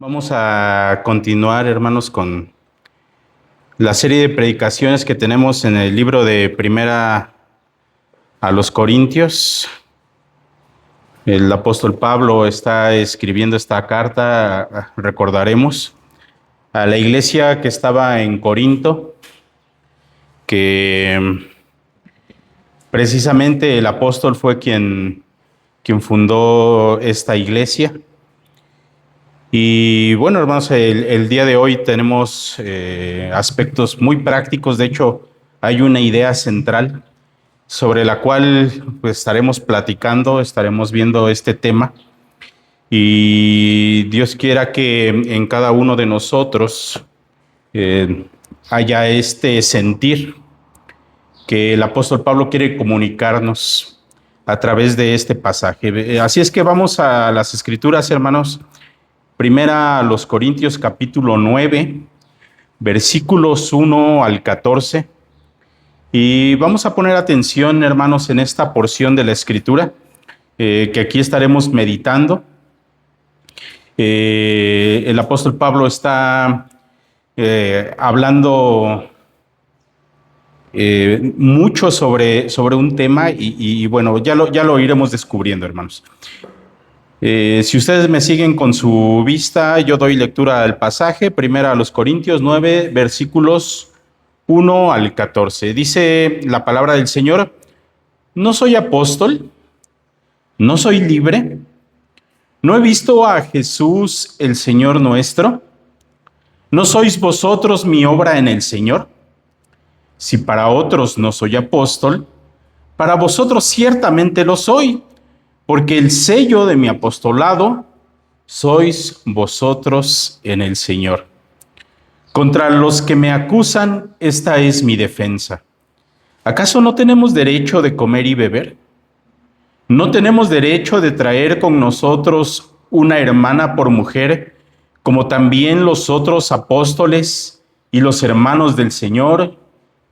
Vamos a continuar, hermanos, con la serie de predicaciones que tenemos en el libro de Primera a los Corintios. El apóstol Pablo está escribiendo esta carta, recordaremos, a la iglesia que estaba en Corinto, que precisamente el apóstol fue quien fundó esta iglesia. Y bueno, hermanos, el día de hoy tenemos aspectos muy prácticos. De hecho, hay una idea central sobre la cual pues, estaremos platicando, estaremos viendo este tema. Y Dios quiera que en cada uno de nosotros haya este sentir que el apóstol Pablo quiere comunicarnos a través de este pasaje. Así es que vamos a las escrituras, hermanos. Primera a los Corintios capítulo 9, versículos 1 al 14. Y vamos a poner atención, hermanos, en esta porción de la escritura que aquí estaremos meditando. El apóstol Pablo está hablando mucho sobre un tema y bueno, ya lo iremos descubriendo, hermanos. Si ustedes me siguen con su vista, yo doy lectura al pasaje, primera a los Corintios 9, versículos 1 al 14. Dice la palabra del Señor: no soy apóstol, no soy libre, no he visto a Jesús el Señor nuestro, ¿no sois vosotros mi obra en el Señor? Si para otros no soy apóstol, para vosotros ciertamente lo soy, porque el sello de mi apostolado sois vosotros en el Señor. Contra los que me acusan, esta es mi defensa. ¿Acaso no tenemos derecho de comer y beber? ¿No tenemos derecho de traer con nosotros una hermana por mujer, como también los otros apóstoles y los hermanos del Señor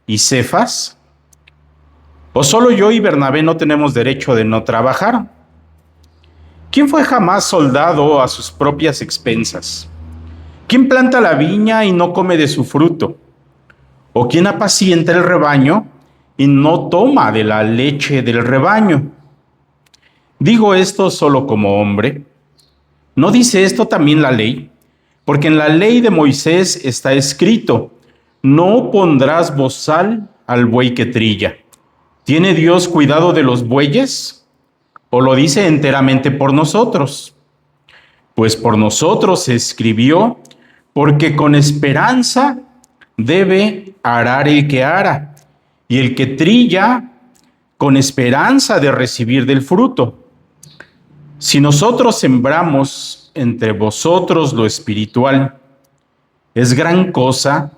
y Cefas? ¿O solo yo y Bernabé no tenemos derecho de no trabajar? ¿Quién fue jamás soldado a sus propias expensas? ¿Quién planta la viña y no come de su fruto? ¿O quién apacienta el rebaño y no toma de la leche del rebaño? Digo esto solo como hombre. ¿No dice esto también la ley? Porque en la ley de Moisés está escrito: no pondrás bozal al buey que trilla. ¿Tiene Dios cuidado de los bueyes? ¿O lo dice enteramente por nosotros? Pues por nosotros se escribió, porque con esperanza debe arar el que ara, y el que trilla con esperanza de recibir del fruto. Si nosotros sembramos entre vosotros lo espiritual, ¿es gran cosa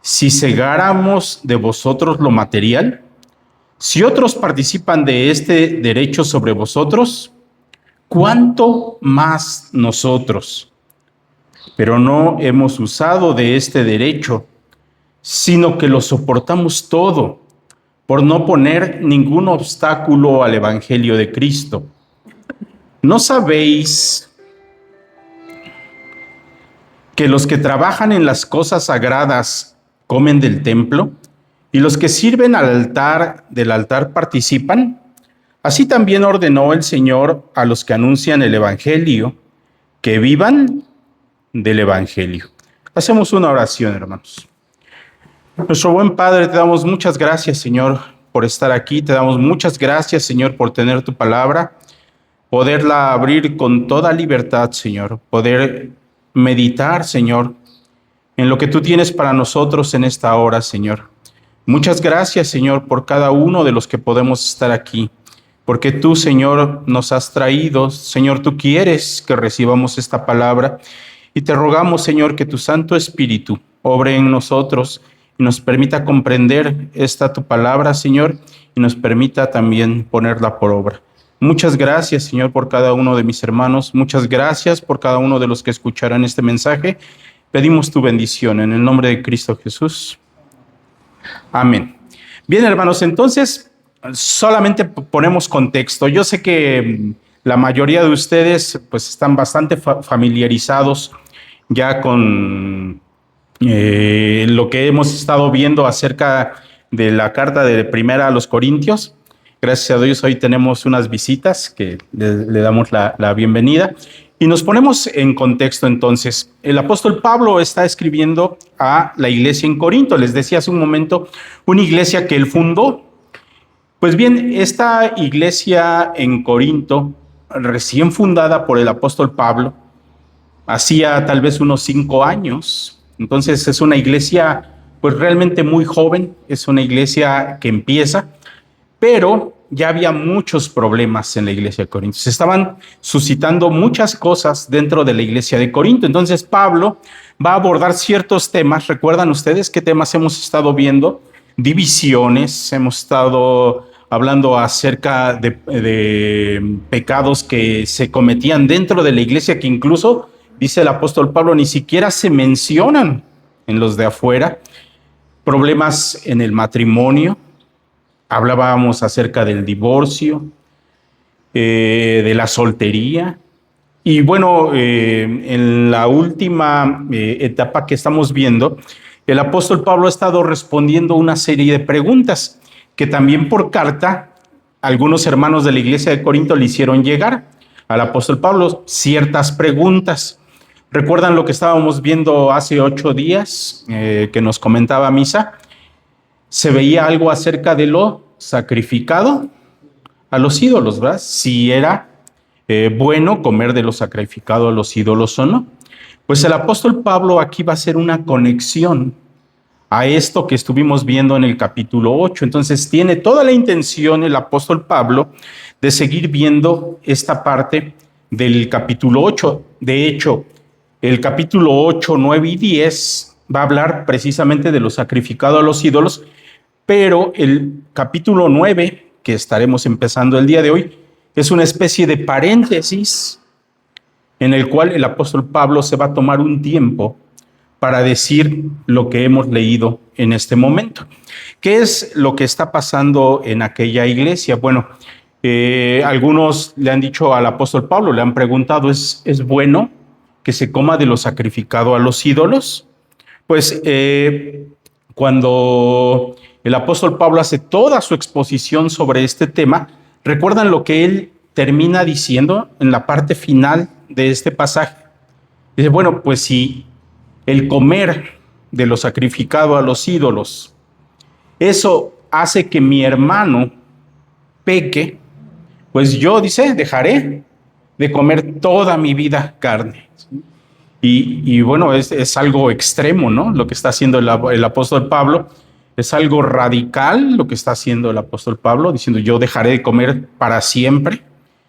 si segáramos de vosotros lo material? Si otros participan de este derecho sobre vosotros, ¿cuánto más nosotros? Pero no hemos usado de este derecho, sino que lo soportamos todo, por no poner ningún obstáculo al Evangelio de Cristo. ¿No sabéis que los que trabajan en las cosas sagradas comen del templo? ¿Y los que sirven del altar participan? Así también ordenó el Señor a los que anuncian el Evangelio, que vivan del Evangelio. Hacemos una oración, hermanos. Nuestro buen Padre, te damos muchas gracias, Señor, por estar aquí. Te damos muchas gracias, Señor, por tener tu palabra, poderla abrir con toda libertad, Señor, poder meditar, Señor, en lo que tú tienes para nosotros en esta hora, Señor. Muchas gracias, Señor, por cada uno de los que podemos estar aquí, porque tú, Señor, nos has traído. Señor, tú quieres que recibamos esta palabra y te rogamos, Señor, que tu Santo Espíritu obre en nosotros y nos permita comprender esta tu palabra, Señor, y nos permita también ponerla por obra. Muchas gracias, Señor, por cada uno de mis hermanos. Muchas gracias por cada uno de los que escucharán este mensaje. Pedimos tu bendición en el nombre de Cristo Jesús. Amén. Bien, hermanos, entonces solamente ponemos contexto. Yo sé que la mayoría de ustedes pues están bastante familiarizados ya con lo que hemos estado viendo acerca de la carta de primera a los Corintios. Gracias a Dios hoy tenemos unas visitas que le damos la bienvenida y nos ponemos en contexto entonces. El apóstol Pablo está escribiendo a la iglesia en Corinto. Les decía hace un momento, una iglesia que él fundó. Pues bien, esta iglesia en Corinto, recién fundada por el apóstol Pablo, hacía tal vez unos 5 años. Entonces es una iglesia pues realmente muy joven, es una iglesia que empieza, pero ya había muchos problemas en la iglesia de Corinto. Se estaban suscitando muchas cosas dentro de la iglesia de Corinto. Entonces Pablo va a abordar ciertos temas. ¿Recuerdan ustedes qué temas hemos estado viendo? Divisiones, hemos estado hablando acerca de pecados que se cometían dentro de la iglesia, que incluso, dice el apóstol Pablo, ni siquiera se mencionan en los de afuera. Problemas en el matrimonio, hablábamos acerca del divorcio, de la soltería. Y bueno, en la última etapa que estamos viendo, el apóstol Pablo ha estado respondiendo una serie de preguntas que también por carta algunos hermanos de la iglesia de Corinto le hicieron llegar al apóstol Pablo ciertas preguntas. ¿Recuerdan lo que estábamos viendo hace 8 días que nos comentaba Misa? Se veía algo acerca de lo sacrificado a los ídolos, ¿verdad? Si era bueno comer de lo sacrificado a los ídolos o no. Pues el apóstol Pablo aquí va a hacer una conexión a esto que estuvimos viendo en el capítulo 8. Entonces tiene toda la intención el apóstol Pablo de seguir viendo esta parte del capítulo 8. De hecho, el capítulo 8, 9 y 10 va a hablar precisamente de lo sacrificado a los ídolos, pero el capítulo 9, que estaremos empezando el día de hoy, es una especie de paréntesis en el cual el apóstol Pablo se va a tomar un tiempo para decir lo que hemos leído en este momento. ¿Qué es lo que está pasando en aquella iglesia? Bueno, algunos le han dicho al apóstol Pablo, le han preguntado, ¿es bueno que se coma de lo sacrificado a los ídolos? Pues cuando el apóstol Pablo hace toda su exposición sobre este tema, ¿recuerdan lo que él termina diciendo en la parte final de este pasaje? Dice, bueno, pues si el comer de lo sacrificado a los ídolos, eso hace que mi hermano peque, pues yo, dice, dejaré de comer toda mi vida carne. Y bueno, es algo extremo, ¿no? Lo que está haciendo el apóstol Pablo. Es algo radical lo que está haciendo el apóstol Pablo, diciendo yo dejaré de comer para siempre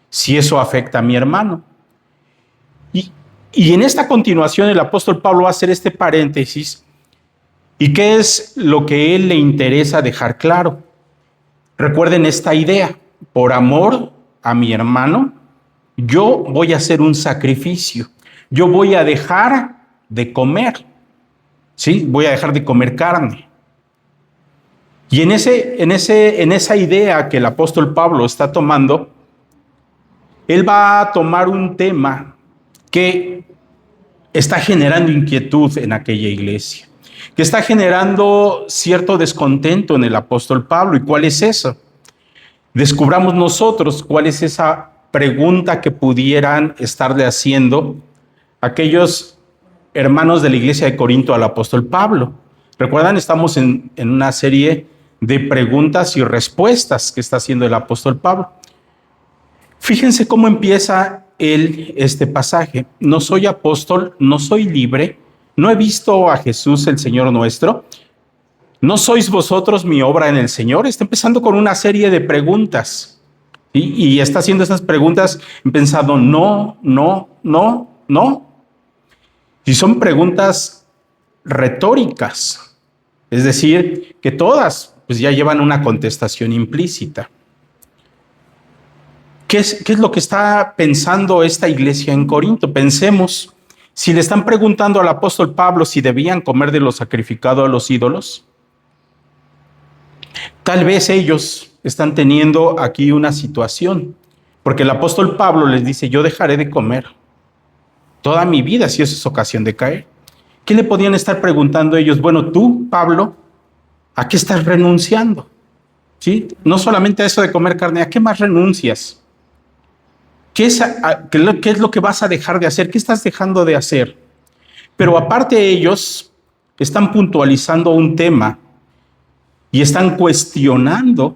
si eso afecta a mi hermano. Y en esta continuación el apóstol Pablo va a hacer este paréntesis. ¿Y qué es lo que él le interesa dejar claro? Recuerden esta idea, por amor a mi hermano, yo voy a hacer un sacrificio. Yo voy a dejar de comer, ¿sí? Voy a dejar de comer carne. Y en esa idea que el apóstol Pablo está tomando, él va a tomar un tema que está generando inquietud en aquella iglesia, que está generando cierto descontento en el apóstol Pablo. ¿Y cuál es eso? Descubramos nosotros cuál es esa pregunta que pudieran estarle haciendo aquellos hermanos de la iglesia de Corinto al apóstol Pablo. Recuerdan, estamos en una serie de preguntas y respuestas que está haciendo el apóstol Pablo. Fíjense cómo empieza este pasaje. No soy apóstol, no soy libre, no he visto a Jesús el Señor nuestro, no sois vosotros mi obra en el Señor. Está empezando con una serie de preguntas y está haciendo esas preguntas pensando no. Y son preguntas retóricas, es decir, que todas pues ya llevan una contestación implícita. ¿Qué es lo que está pensando esta iglesia en Corinto? Pensemos, si le están preguntando al apóstol Pablo si debían comer de lo sacrificado a los ídolos, tal vez ellos están teniendo aquí una situación, porque el apóstol Pablo les dice, yo dejaré de comer. toda mi vida si eso es ocasión de caer. ¿Qué le podían estar preguntando ellos? Bueno, tú, Pablo, ¿a qué estás renunciando? ¿Sí? No solamente a eso de comer carne, ¿a qué más renuncias? ¿Qué es lo que vas a dejar de hacer? ¿Qué estás dejando de hacer? Pero aparte ellos están puntualizando un tema y están cuestionando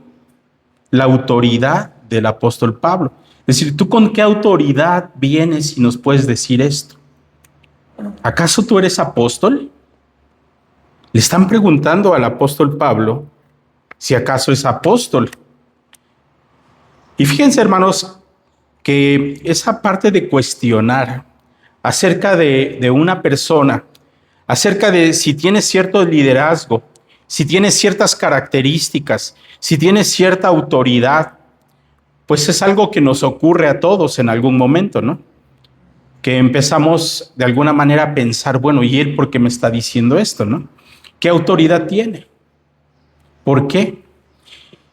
la autoridad del apóstol Pablo. Es decir, ¿tú con qué autoridad vienes y nos puedes decir esto? ¿Acaso tú eres apóstol? Le están preguntando al apóstol Pablo si acaso es apóstol. Y fíjense, hermanos, que esa parte de cuestionar acerca de una persona, acerca de si tiene cierto liderazgo, si tiene ciertas características, si tiene cierta autoridad, pues es algo que nos ocurre a todos en algún momento, ¿no? Que empezamos de alguna manera a pensar, bueno, ¿y él por qué me está diciendo esto, no? ¿Qué autoridad tiene? ¿Por qué?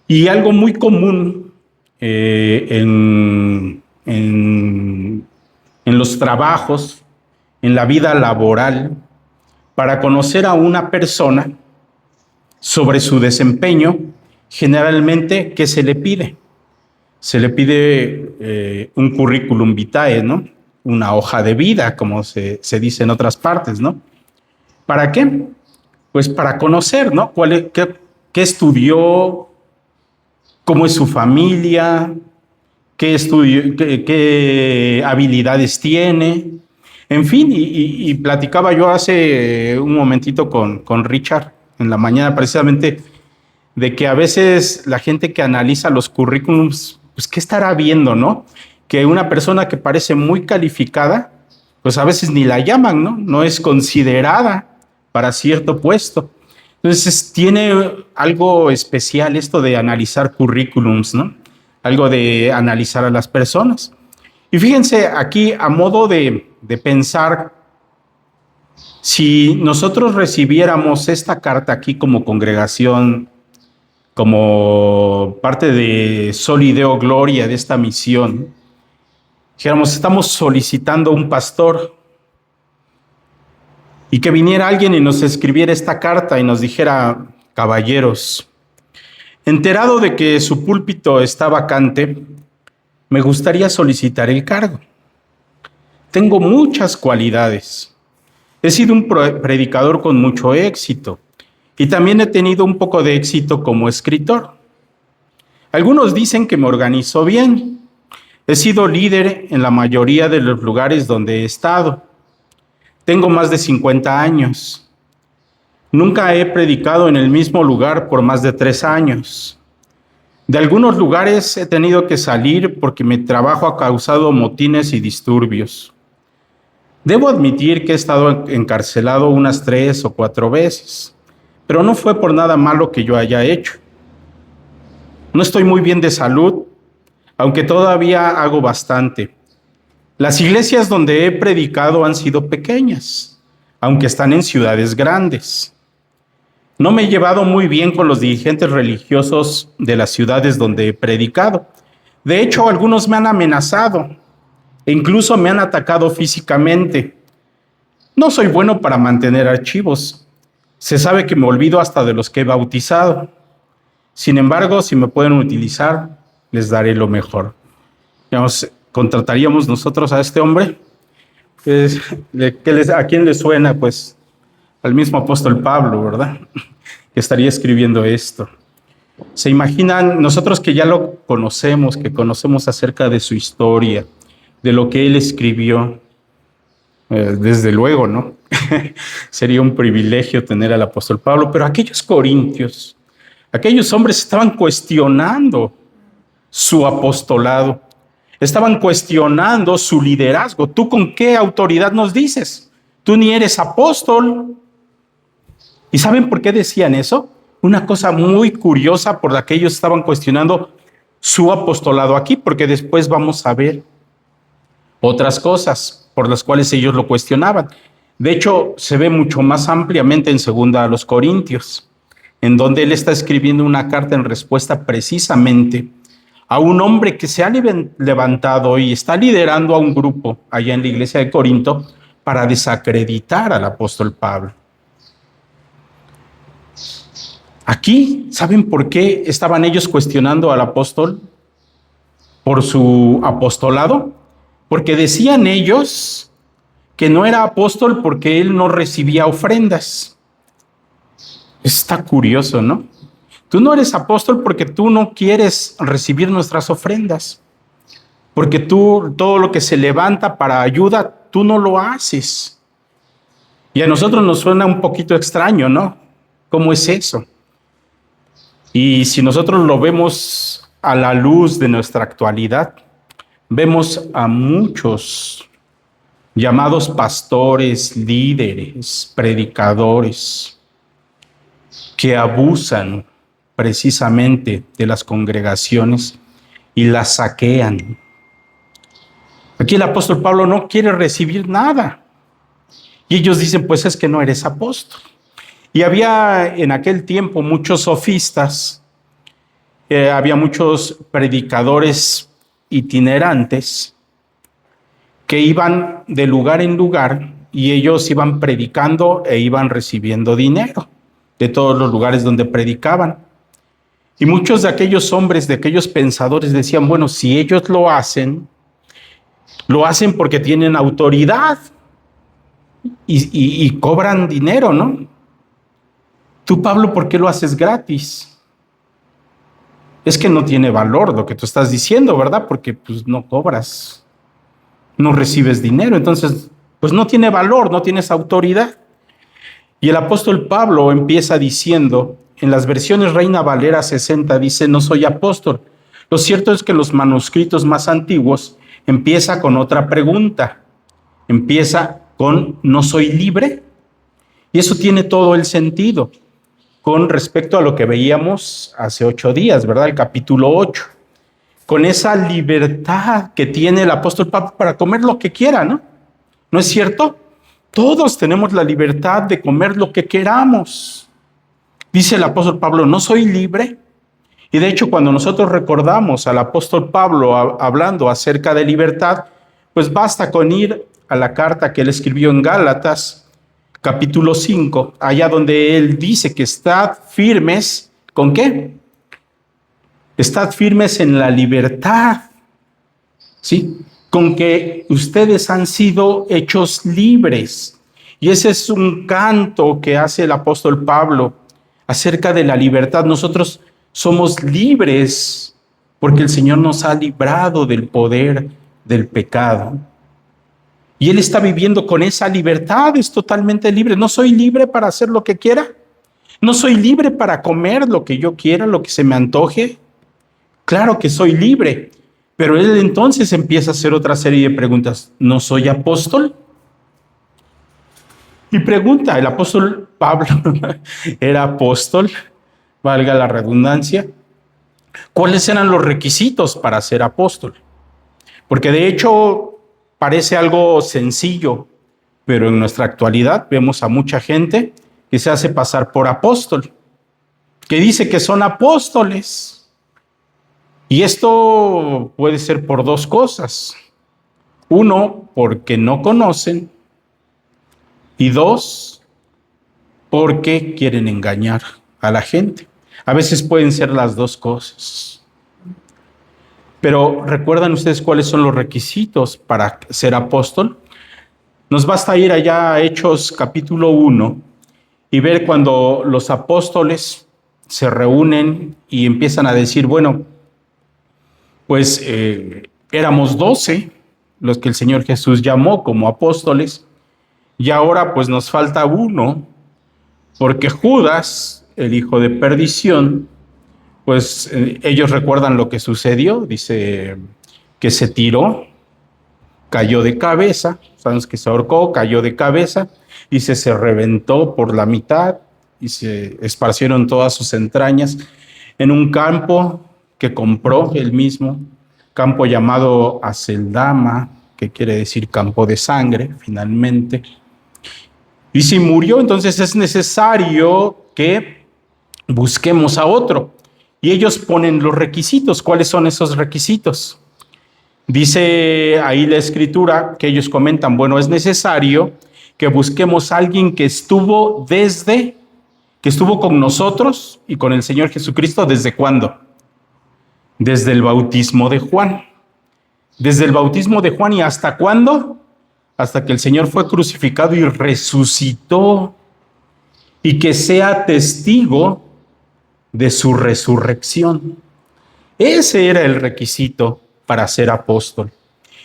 Y algo muy común en los trabajos, en la vida laboral, para conocer a una persona sobre su desempeño, generalmente, ¿qué se le pide? Se le pide un currículum vitae, ¿no? Una hoja de vida, como se dice en otras partes, ¿no? ¿Para qué? Pues para conocer, ¿no? ¿Qué estudió? ¿Cómo es su familia? ¿Qué estudio? ¿Qué habilidades tiene? En fin, y platicaba yo hace un momentito con Richard en la mañana precisamente de que a veces la gente que analiza los currículums, pues ¿qué estará viendo, no? Que una persona que parece muy calificada, pues a veces ni la llaman, ¿no? No es considerada para cierto puesto. Entonces tiene algo especial esto de analizar currículums, ¿no? Algo de analizar a las personas. Y fíjense aquí a modo de pensar, si nosotros recibiéramos esta carta aquí como congregación, como parte de Solideo Gloria de esta misión, dijéramos, estamos solicitando un pastor y que viniera alguien y nos escribiera esta carta y nos dijera, caballeros, enterado de que su púlpito está vacante, me gustaría solicitar el cargo. Tengo muchas cualidades. He sido un predicador con mucho éxito y también he tenido un poco de éxito como escritor. Algunos dicen que me organizo bien. He sido líder en la mayoría de los lugares donde he estado. Tengo más de 50 años. Nunca he predicado en el mismo lugar por más de 3 años. De algunos lugares he tenido que salir porque mi trabajo ha causado motines y disturbios. Debo admitir que he estado encarcelado unas 3 o 4 veces, pero no fue por nada malo que yo haya hecho. No estoy muy bien de salud, aunque todavía hago bastante. Las iglesias donde he predicado han sido pequeñas, aunque están en ciudades grandes. No me he llevado muy bien con los dirigentes religiosos de las ciudades donde he predicado. De hecho, algunos me han amenazado e incluso me han atacado físicamente. No soy bueno para mantener archivos. Se sabe que me olvido hasta de los que he bautizado. Sin embargo, si me pueden utilizar, les daré lo mejor. Digamos, ¿contrataríamos nosotros a este hombre? Pues, ¿a quién le suena? Pues al mismo apóstol Pablo, ¿verdad? Que estaría escribiendo esto. ¿Se imaginan nosotros que ya lo conocemos, que conocemos acerca de su historia, de lo que él escribió? Desde luego, ¿no? Sería un privilegio tener al apóstol Pablo, pero aquellos corintios, aquellos hombres estaban cuestionando su apostolado, estaban cuestionando su liderazgo. ¿Tú con qué autoridad nos dices? Tú ni eres apóstol. ¿Y saben por qué decían eso? Una cosa muy curiosa por la que ellos estaban cuestionando su apostolado aquí, porque después vamos a ver otras cosas por las cuales ellos lo cuestionaban. De hecho, se ve mucho más ampliamente en 2 a los Corintios, en donde él está escribiendo una carta en respuesta precisamente a un hombre que se ha levantado y está liderando a un grupo allá en la iglesia de Corinto para desacreditar al apóstol Pablo. Aquí, ¿saben por qué estaban ellos cuestionando al apóstol por su apostolado? Porque decían ellos que no era apóstol porque él no recibía ofrendas. Está curioso, ¿no? Tú no eres apóstol porque tú no quieres recibir nuestras ofrendas, porque tú todo lo que se levanta para ayuda, tú no lo haces. Y a nosotros nos suena un poquito extraño, ¿no? ¿Cómo es eso? Y si nosotros lo vemos a la luz de nuestra actualidad, vemos a muchos llamados pastores, líderes, predicadores, que abusan precisamente de las congregaciones y las saquean. Aquí el apóstol Pablo no quiere recibir nada. Y ellos dicen, pues es que no eres apóstol. Y había en aquel tiempo muchos sofistas, había muchos predicadores itinerantes que iban de lugar en lugar y ellos iban predicando e iban recibiendo dinero de todos los lugares donde predicaban. Y muchos de aquellos hombres, de aquellos pensadores decían, bueno, si ellos lo hacen porque tienen autoridad y cobran dinero, ¿no? Tú, Pablo, ¿por qué lo haces gratis? Es que no tiene valor lo que tú estás diciendo, ¿verdad? Porque pues no cobras, no recibes dinero, entonces pues no tiene valor, no tienes autoridad. Y el apóstol Pablo empieza diciendo, en las versiones Reina Valera 60 dice, no soy apóstol. Lo cierto es que los manuscritos más antiguos empieza con otra pregunta, empieza con ¿no soy libre? Y eso tiene todo el sentido con respecto a lo que veíamos hace 8 días, ¿verdad? El capítulo 8. Con esa libertad que tiene el apóstol Pablo para comer lo que quiera, ¿no? ¿No es cierto? Todos tenemos la libertad de comer lo que queramos. Dice el apóstol Pablo, ¿no soy libre? Y de hecho, cuando nosotros recordamos al apóstol Pablo hablando acerca de libertad, pues basta con ir a la carta que él escribió en Gálatas, capítulo 5, allá donde él dice que estad firmes, ¿con qué? Estad firmes en la libertad, ¿sí? Con que ustedes han sido hechos libres. Y ese es un canto que hace el apóstol Pablo acerca de la libertad. Nosotros somos libres porque el Señor nos ha librado del poder del pecado. Y él está viviendo con esa libertad, es totalmente libre. No soy libre para hacer lo que quiera. No soy libre para comer lo que yo quiera, lo que se me antoje. Claro que soy libre. Pero él entonces empieza a hacer otra serie de preguntas. ¿No soy apóstol? Y pregunta, ¿el apóstol Pablo era apóstol? Valga la redundancia. ¿Cuáles eran los requisitos para ser apóstol? Porque de hecho parece algo sencillo, pero en nuestra actualidad vemos a mucha gente que se hace pasar por apóstol, que dice que son apóstoles. Y esto puede ser por dos cosas. Uno, porque no conocen. Y dos, porque quieren engañar a la gente. A veces pueden ser las dos cosas. Pero ¿recuerdan ustedes cuáles son los requisitos para ser apóstol? Nos basta ir allá a Hechos capítulo 1 y ver cuando los apóstoles se reúnen y empiezan a decir, bueno, pues éramos 12 los que el Señor Jesús llamó como apóstoles y ahora pues nos falta uno porque Judas, el hijo de perdición, pues ellos recuerdan lo que sucedió, dice que se tiró, cayó de cabeza, sabemos que se ahorcó, cayó de cabeza y se reventó por la mitad y se esparcieron todas sus entrañas en un campo que compró él mismo, campo llamado Aceldama, que quiere decir campo de sangre, finalmente. Y si murió, entonces es necesario que busquemos a otro. Y ellos ponen los requisitos. ¿Cuáles son esos requisitos? Dice ahí la escritura que ellos comentan, bueno, es necesario que busquemos a alguien que estuvo con nosotros y con el Señor Jesucristo, ¿desde cuándo? Desde el bautismo de Juan. Desde el bautismo de Juan, ¿y hasta cuándo? Hasta que el Señor fue crucificado y resucitó, y que sea testigo de su resurrección. Ese era el requisito para ser apóstol.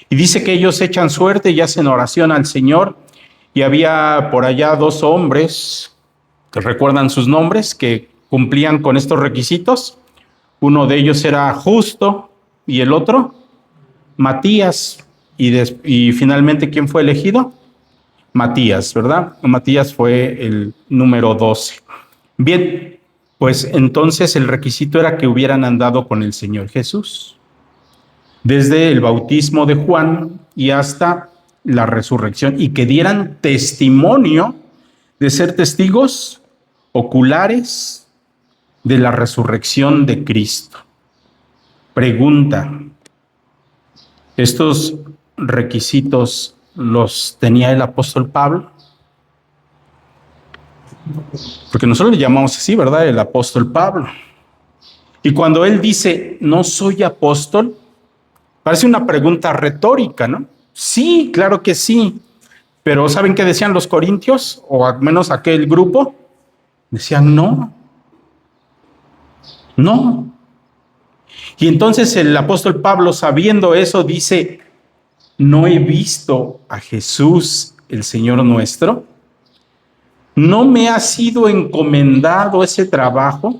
Y dice que ellos echan suerte y hacen oración al Señor, y había por allá 2 hombres, que recuerdan sus nombres, que cumplían con estos requisitos. Uno de ellos era Justo y el otro Matías. Y finalmente, ¿quién fue elegido? Matías, ¿verdad? Matías fue el número 12. Bien, pues entonces el requisito era que hubieran andado con el Señor Jesús, desde el bautismo de Juan y hasta la resurrección, y que dieran testimonio de ser testigos oculares de la resurrección de Cristo. Pregunta: ¿estos requisitos los tenía el apóstol Pablo? Porque nosotros le llamamos así, ¿verdad? El apóstol Pablo. Y cuando él dice, no soy apóstol, parece una pregunta retórica, ¿no? Sí, claro que sí. Pero ¿saben qué decían los corintios? O al menos aquel grupo. Decían, no. Y entonces el apóstol Pablo, sabiendo eso, dice, ¿no he visto a Jesús, el Señor nuestro? ¿No me ha sido encomendado ese trabajo?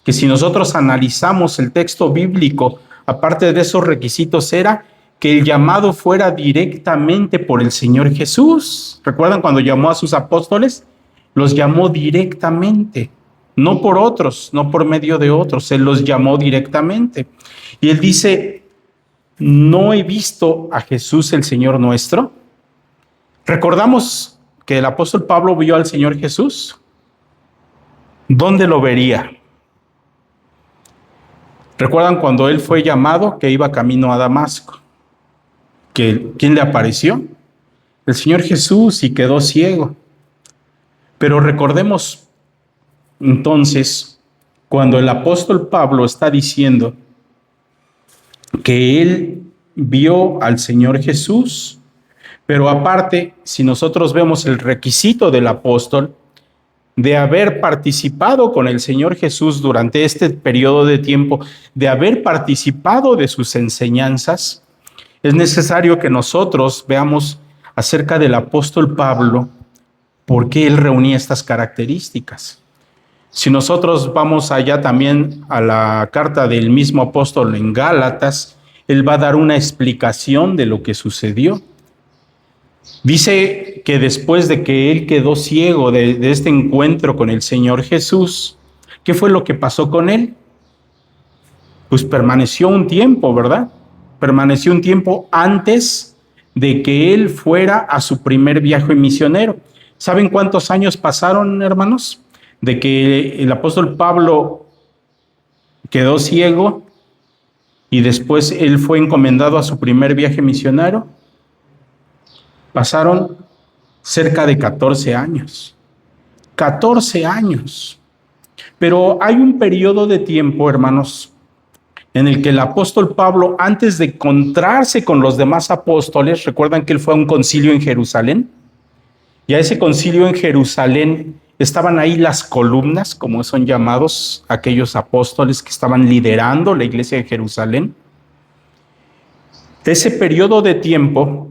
Que si nosotros analizamos el texto bíblico, aparte de esos requisitos, era que el llamado fuera directamente por el Señor Jesús. ¿Recuerdan cuando llamó a sus apóstoles? Los llamó directamente, no por otros, no por medio de otros, él los llamó directamente. Y él dice, ¿no he visto a Jesús el Señor nuestro? Recordamos que el apóstol Pablo vio al Señor Jesús. ¿Dónde lo vería? ¿Recuerdan cuando él fue llamado, que iba camino a Damasco? ¿Quién le apareció? El Señor Jesús, y quedó ciego. Pero recordemos entonces, cuando el apóstol Pablo está diciendo que él vio al Señor Jesús, pero aparte, si nosotros vemos el requisito del apóstol de haber participado con el Señor Jesús durante este periodo de tiempo, de haber participado de sus enseñanzas, es necesario que nosotros veamos acerca del apóstol Pablo por qué él reunía estas características. Si nosotros vamos allá también a la carta del mismo apóstol en Gálatas, él va a dar una explicación de lo que sucedió. Dice que después de que él quedó ciego de este encuentro con el Señor Jesús, ¿qué fue lo que pasó con él? Pues permaneció un tiempo, ¿verdad? Permaneció un tiempo antes de que él fuera a su primer viaje misionero. ¿Saben cuántos años pasaron, hermanos? De que el apóstol Pablo quedó ciego y después él fue encomendado a su primer viaje misionero. Pasaron cerca de 14 años. 14 años. Pero hay un periodo de tiempo, hermanos, en el que el apóstol Pablo, antes de encontrarse con los demás apóstoles, recuerdan que él fue a un concilio en Jerusalén, y a ese concilio en Jerusalén estaban ahí las columnas, como son llamados aquellos apóstoles que estaban liderando la iglesia de Jerusalén. Ese periodo de tiempo,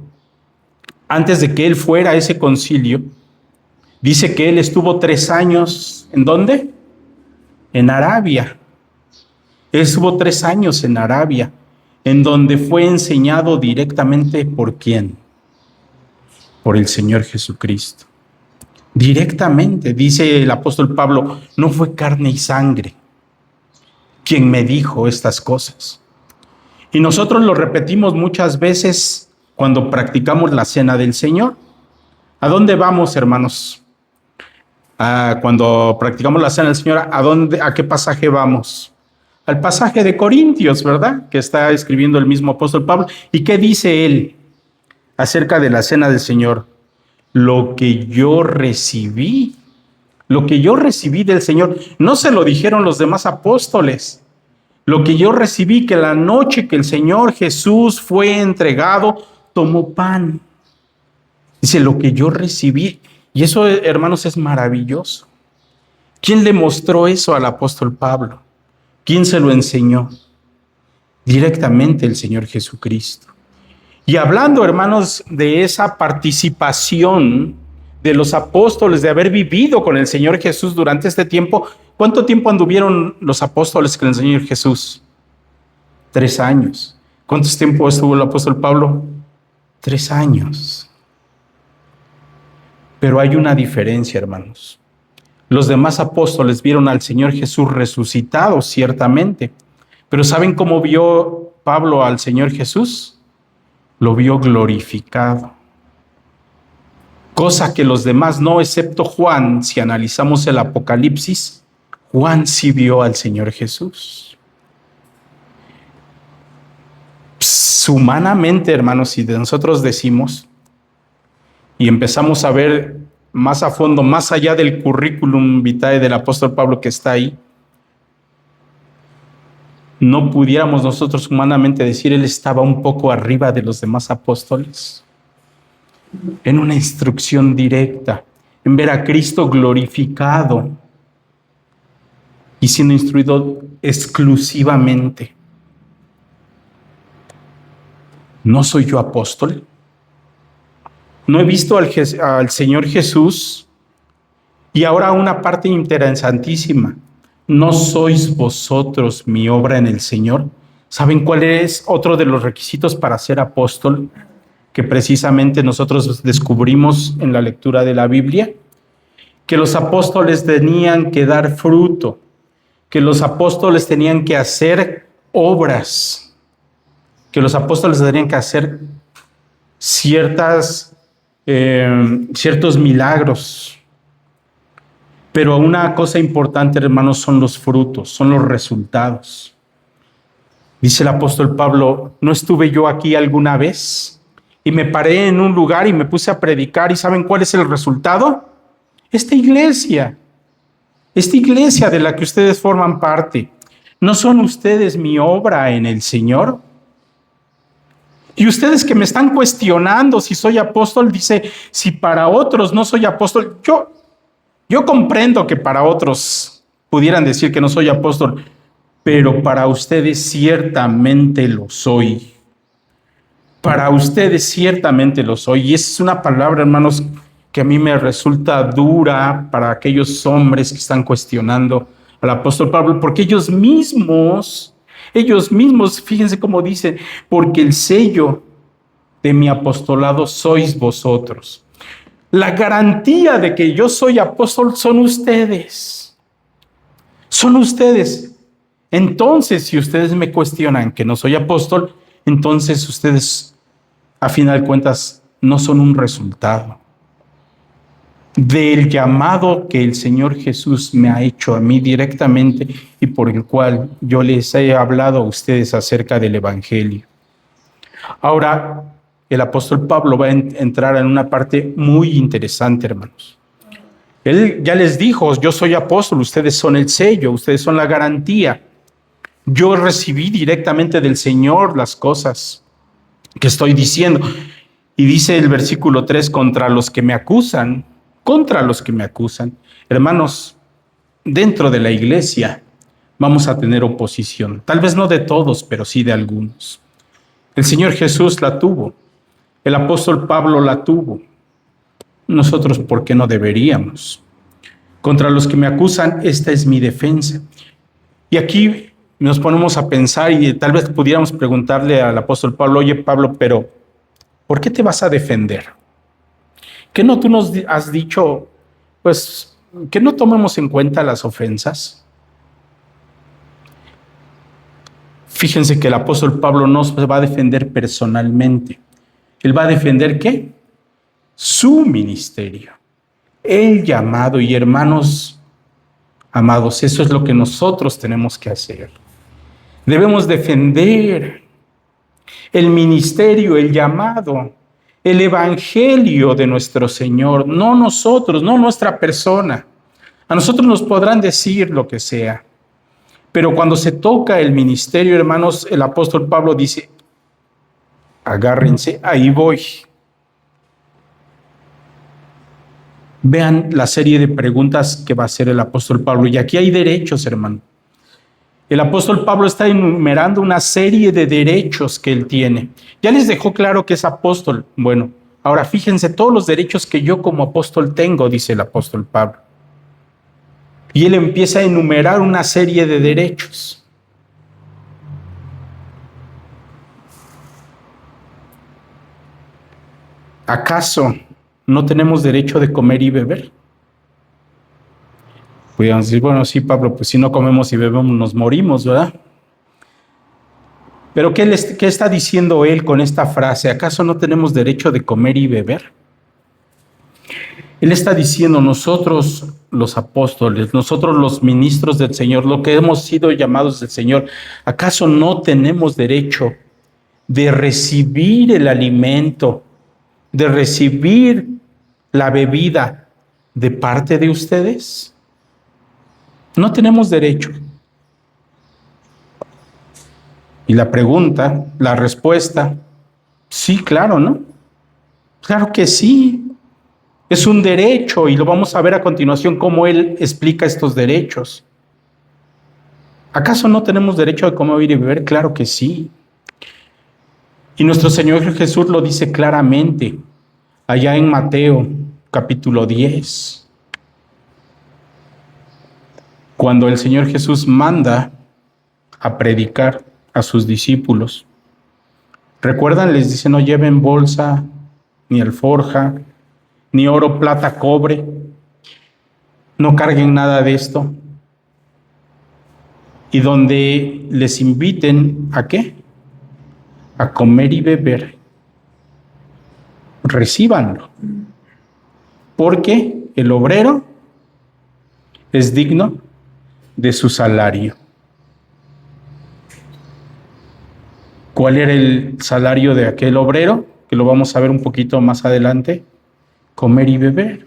antes de que él fuera a ese concilio, dice que él estuvo 3 años, ¿en dónde? En Arabia. Él estuvo 3 años en Arabia, en donde fue enseñado directamente ¿por quién? Por el Señor Jesucristo. Directamente, dice el apóstol Pablo, no fue carne y sangre quien me dijo estas cosas. Y nosotros lo repetimos muchas veces cuando practicamos la cena del Señor. ¿A dónde vamos, hermanos? Cuando practicamos la cena del Señor, ¿a qué pasaje vamos? al pasaje de Corintios, ¿verdad? Que está escribiendo el mismo apóstol Pablo. ¿Y qué dice él acerca de la cena del Señor? Lo que yo recibí del Señor, no se lo dijeron los demás apóstoles. Lo que yo recibí, que la noche que el Señor Jesús fue entregado, tomó pan. Dice, lo que yo recibí. Y eso, hermanos, es maravilloso. ¿Quién le mostró eso al apóstol Pablo? ¿Quién se lo enseñó? Directamente el Señor Jesucristo. Y hablando, hermanos, de esa participación de los apóstoles, de haber vivido con el Señor Jesús durante este tiempo, ¿cuánto tiempo anduvieron los apóstoles con el Señor Jesús? 3 años. ¿Cuánto tiempo estuvo el apóstol Pablo? 3 años. Pero hay una diferencia, hermanos. Los demás apóstoles vieron al Señor Jesús resucitado, ciertamente. Pero ¿saben cómo vio Pablo al Señor Jesús? Lo vio glorificado. Cosa que los demás no, excepto Juan. Si analizamos el Apocalipsis, Juan sí vio al Señor Jesús. Humanamente, hermanos, si de nosotros decimos y empezamos a ver más a fondo, más allá del currículum vitae del apóstol Pablo que está ahí, no pudiéramos nosotros humanamente decir él estaba un poco arriba de los demás apóstoles, en una instrucción directa, en ver a Cristo glorificado y siendo instruido exclusivamente. ¿No soy yo apóstol? ¿No he visto al Señor Jesús? Y ahora una parte interesantísima. ¿No sois vosotros mi obra en el Señor? ¿Saben cuál es otro de los requisitos para ser apóstol? Que precisamente nosotros descubrimos en la lectura de la Biblia. Que los apóstoles tenían que dar fruto. Que los apóstoles tenían que hacer obras. Que los apóstoles tenían que hacer ciertos milagros. Pero una cosa importante, hermanos, son los frutos, son los resultados. Dice el apóstol Pablo, ¿no estuve yo aquí alguna vez? Y me paré en un lugar y me puse a predicar. ¿Y saben cuál es el resultado? Esta iglesia de la que ustedes forman parte. ¿No son ustedes mi obra en el Señor? Y ustedes que me están cuestionando si soy apóstol, dice, si para otros no soy apóstol, yo comprendo que para otros pudieran decir que no soy apóstol, pero para ustedes ciertamente lo soy. Para ustedes ciertamente lo soy. Y esa es una palabra, hermanos, que a mí me resulta dura para aquellos hombres que están cuestionando al apóstol Pablo, porque ellos mismos, fíjense cómo dicen, porque el sello de mi apostolado sois vosotros. La garantía de que yo soy apóstol son ustedes. Son ustedes. Entonces, si ustedes me cuestionan que no soy apóstol, entonces ustedes, a final de cuentas, no son un resultado del llamado que el Señor Jesús me ha hecho a mí directamente y por el cual yo les he hablado a ustedes acerca del Evangelio. Ahora, el apóstol Pablo va a entrar en una parte muy interesante, hermanos. Él ya les dijo, yo soy apóstol, ustedes son el sello, ustedes son la garantía. Yo recibí directamente del Señor las cosas que estoy diciendo. Y dice el versículo 3, contra los que me acusan. Hermanos, dentro de la iglesia vamos a tener oposición. Tal vez no de todos, pero sí de algunos. El Señor Jesús la tuvo. El apóstol Pablo la tuvo. Nosotros, ¿por qué no deberíamos? Contra los que me acusan, esta es mi defensa. Y aquí nos ponemos a pensar y tal vez pudiéramos preguntarle al apóstol Pablo, oye Pablo, pero ¿por qué te vas a defender? ¿Qué no tú nos has dicho, pues, que no tomemos en cuenta las ofensas? Fíjense que el apóstol Pablo no se va a defender personalmente. Él va a defender, ¿qué? Su ministerio. El llamado. Y hermanos amados, eso es lo que nosotros tenemos que hacer. Debemos defender el ministerio, el llamado, el evangelio de nuestro Señor, no nosotros, no nuestra persona. A nosotros nos podrán decir lo que sea, pero cuando se toca el ministerio, hermanos, el apóstol Pablo dice, agárrense, ahí voy. Vean la serie de preguntas que va a hacer el apóstol Pablo. Y aquí hay derechos, hermano. El apóstol Pablo está enumerando una serie de derechos que él tiene. Ya les dejó claro que es apóstol. Bueno, ahora fíjense todos los derechos que yo como apóstol tengo, dice el apóstol Pablo. Y él empieza a enumerar una serie de derechos. ¿Acaso no tenemos derecho de comer y beber? Podríamos decir, bueno, sí, Pablo, pues si no comemos y bebemos nos morimos, ¿verdad? Pero ¿qué está diciendo él con esta frase? ¿Acaso no tenemos derecho de comer y beber? Él está diciendo, nosotros los apóstoles, nosotros los ministros del Señor, lo que hemos sido llamados del Señor, ¿acaso no tenemos derecho de recibir el alimento, de recibir la bebida de parte de ustedes? No tenemos derecho. Y la pregunta, la respuesta, sí, claro, ¿no? Claro que sí. Es un derecho y lo vamos a ver a continuación cómo él explica estos derechos. ¿Acaso no tenemos derecho a comer y beber? Claro que sí. Y nuestro Señor Jesús lo dice claramente allá en Mateo capítulo 10. Cuando el Señor Jesús manda a predicar a sus discípulos. ¿Recuerdan? Les dice, no lleven bolsa, ni alforja, ni oro, plata, cobre. No carguen nada de esto. Y donde les inviten, ¿a qué? A comer y beber. Recíbanlo. Porque el obrero es digno de su salario. ¿Cuál era el salario de aquel obrero? Que lo vamos a ver un poquito más adelante. Comer y beber.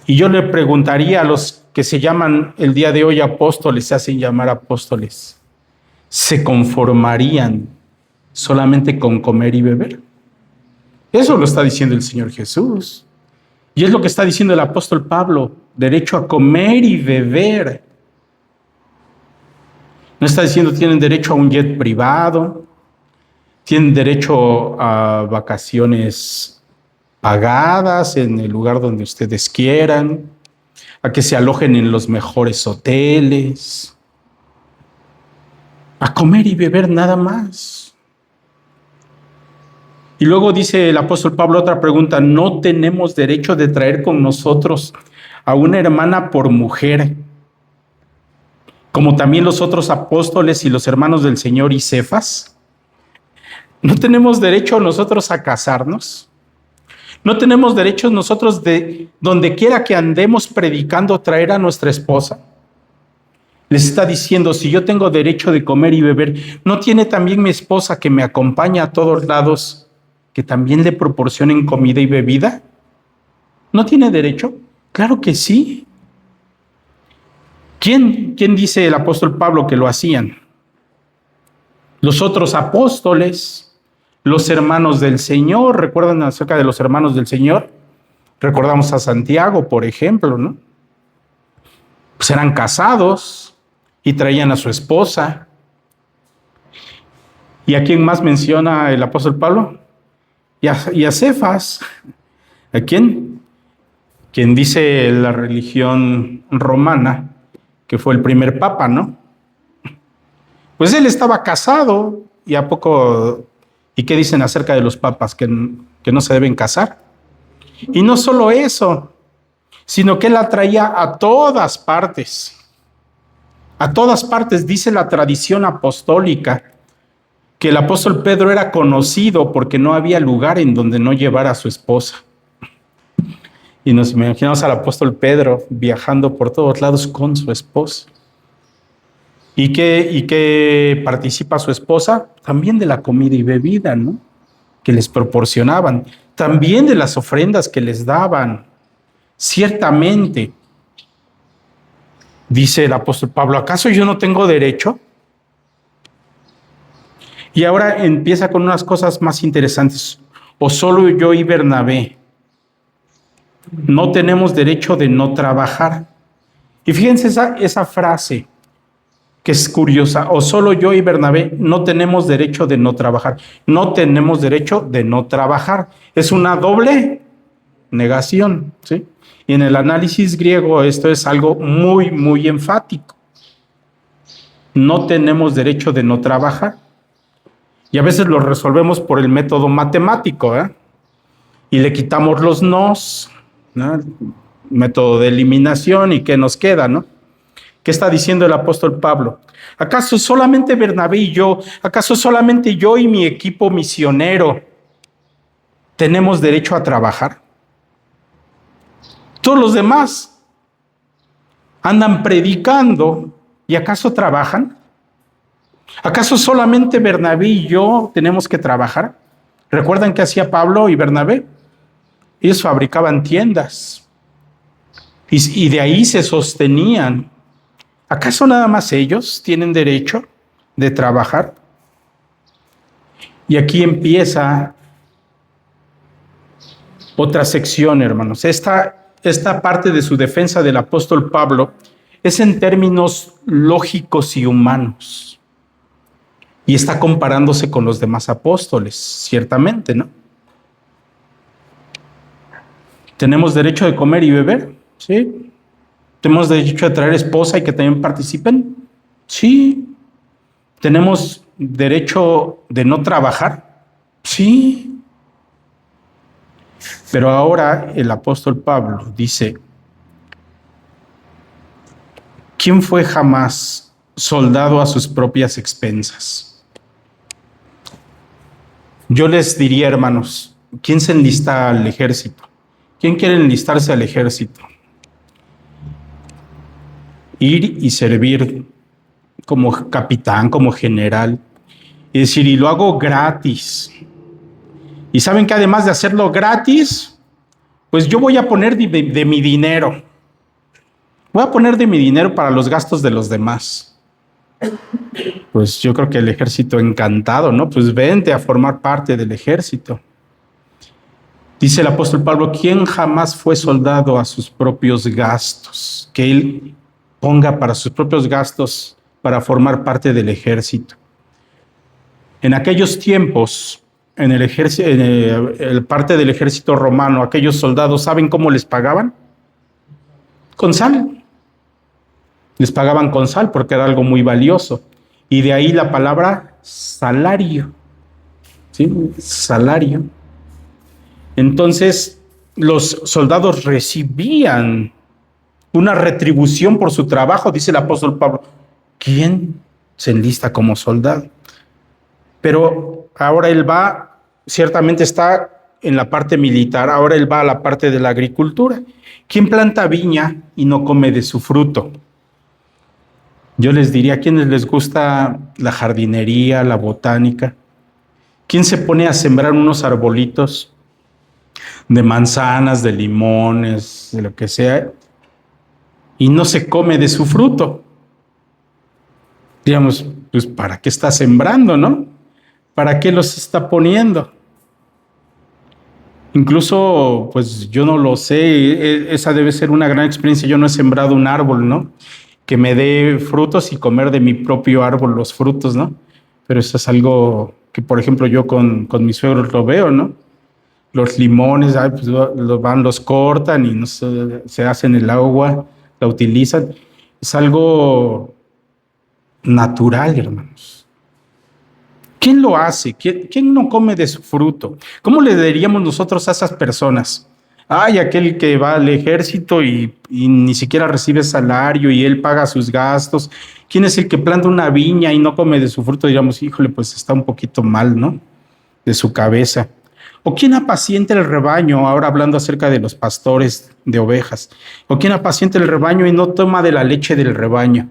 Y yo le preguntaría a los que se llaman el día de hoy apóstoles, se hacen llamar apóstoles, ¿se conformarían solamente con comer y beber? Eso lo está diciendo el Señor Jesús. Y es lo que está diciendo el apóstol Pablo, derecho a comer y beber. No está diciendo tienen derecho a un jet privado, tienen derecho a vacaciones pagadas en el lugar donde ustedes quieran, a que se alojen en los mejores hoteles, a comer y beber nada más. Y luego dice el apóstol Pablo otra pregunta, ¿no tenemos derecho de traer con nosotros a una hermana por mujer, como también los otros apóstoles y los hermanos del Señor y Cefas? ¿No tenemos derecho nosotros a casarnos? ¿No tenemos derechos nosotros de donde quiera que andemos predicando traer a nuestra esposa? Les está diciendo, si yo tengo derecho de comer y beber, ¿no tiene también mi esposa que me acompaña a todos lados, que también le proporcionen comida y bebida? ¿No tiene derecho? Claro que sí. ¿Quién dice el apóstol Pablo que lo hacían? Los otros apóstoles, los hermanos del Señor. ¿Recuerdan acerca de los hermanos del Señor? Recordamos a Santiago, por ejemplo, ¿no? Pues eran casados y traían a su esposa. ¿Y a quién más menciona el apóstol Pablo? Y a Cefas. ¿A quién? Quien dice la religión romana que fue el primer papa, ¿no? Pues él estaba casado y a poco... ¿Y qué dicen acerca de los papas? Que no se deben casar. Y no solo eso, sino que él la traía a todas partes. A todas partes, dice la tradición apostólica, que el apóstol Pedro era conocido porque no había lugar en donde no llevara a su esposa. Y nos imaginamos al apóstol Pedro viajando por todos lados con su esposa. ¿Y qué participa su esposa? También de la comida y bebida, ¿no? Que les proporcionaban. También de las ofrendas que les daban. Ciertamente, dice el apóstol Pablo, ¿acaso yo no tengo derecho? Y ahora empieza con unas cosas más interesantes. O solo yo y Bernabé no tenemos derecho de no trabajar. Y fíjense esa frase que es curiosa. O solo yo y Bernabé no tenemos derecho de no trabajar. No tenemos derecho de no trabajar. Es una doble negación, ¿sí? Y en el análisis griego esto es algo muy, muy enfático. No tenemos derecho de no trabajar. Y a veces lo resolvemos por el método matemático, ¿eh? Y le quitamos los nos, ¿no? Método de eliminación, ¿y qué nos queda, no? ¿Qué está diciendo el apóstol Pablo? ¿Acaso solamente Bernabé y yo, acaso solamente yo y mi equipo misionero tenemos derecho a trabajar? Todos los demás andan predicando, ¿y acaso trabajan? ¿Acaso solamente Bernabé y yo tenemos que trabajar? ¿Recuerdan qué hacía Pablo y Bernabé? Ellos fabricaban tiendas y de ahí se sostenían. ¿Acaso nada más ellos tienen derecho de trabajar? Y aquí empieza otra sección, hermanos. Esta parte de su defensa del apóstol Pablo es en términos lógicos y humanos. Y está comparándose con los demás apóstoles, ciertamente, ¿no? ¿Tenemos derecho de comer y beber? Sí. ¿Tenemos derecho de traer esposa y que también participen? Sí. ¿Tenemos derecho de no trabajar? Sí. Pero ahora el apóstol Pablo dice, ¿quién fue jamás soldado a sus propias expensas? Yo les diría, hermanos, ¿quién se enlista al ejército? ¿Quién quiere enlistarse al ejército? Ir y servir como capitán, como general. Y decir, y lo hago gratis. Y saben que además de hacerlo gratis, pues yo voy a poner de mi dinero. Voy a poner de mi dinero para los gastos de los demás. Pues yo creo que el ejército encantado, ¿no? Pues vente a formar parte del ejército. Dice el apóstol Pablo, ¿quién jamás fue soldado a sus propios gastos? Que él ponga para sus propios gastos para formar parte del ejército. En aquellos tiempos, en el ejército, parte del ejército romano, aquellos soldados, ¿saben cómo les pagaban? Con sal. Les pagaban con sal porque era algo muy valioso. Y de ahí la palabra salario. ¿Sí? Salario. Entonces, los soldados recibían una retribución por su trabajo, dice el apóstol Pablo. ¿Quién se enlista como soldado? Pero ahora él va, ciertamente está en la parte militar, ahora él va a la parte de la agricultura. ¿Quién planta viña y no come de su fruto? Yo les diría, ¿a quienes les gusta la jardinería, la botánica? ¿Quién se pone a sembrar unos arbolitos de manzanas, de limones, de lo que sea, y no se come de su fruto? Digamos, pues ¿para qué está sembrando, no? ¿Para qué los está poniendo? Incluso, pues yo no lo sé, esa debe ser una gran experiencia. Yo no he sembrado un árbol, ¿no? Que me dé frutos y comer de mi propio árbol los frutos, ¿no? Pero eso es algo que, por ejemplo, yo con mis suegros lo veo, ¿no? Los limones, pues los cortan y no se hacen el agua, la utilizan. Es algo natural, hermanos. ¿Quién lo hace? ¿Quién no come de su fruto? ¿Cómo le diríamos nosotros a esas personas? Ay, aquel que va al ejército y ni siquiera recibe salario y él paga sus gastos. ¿Quién es el que planta una viña y no come de su fruto? Digamos, híjole, pues está un poquito mal, ¿no? De su cabeza. ¿O quién apacienta el rebaño? Ahora hablando acerca de los pastores de ovejas. ¿O quién apacienta el rebaño y no toma de la leche del rebaño?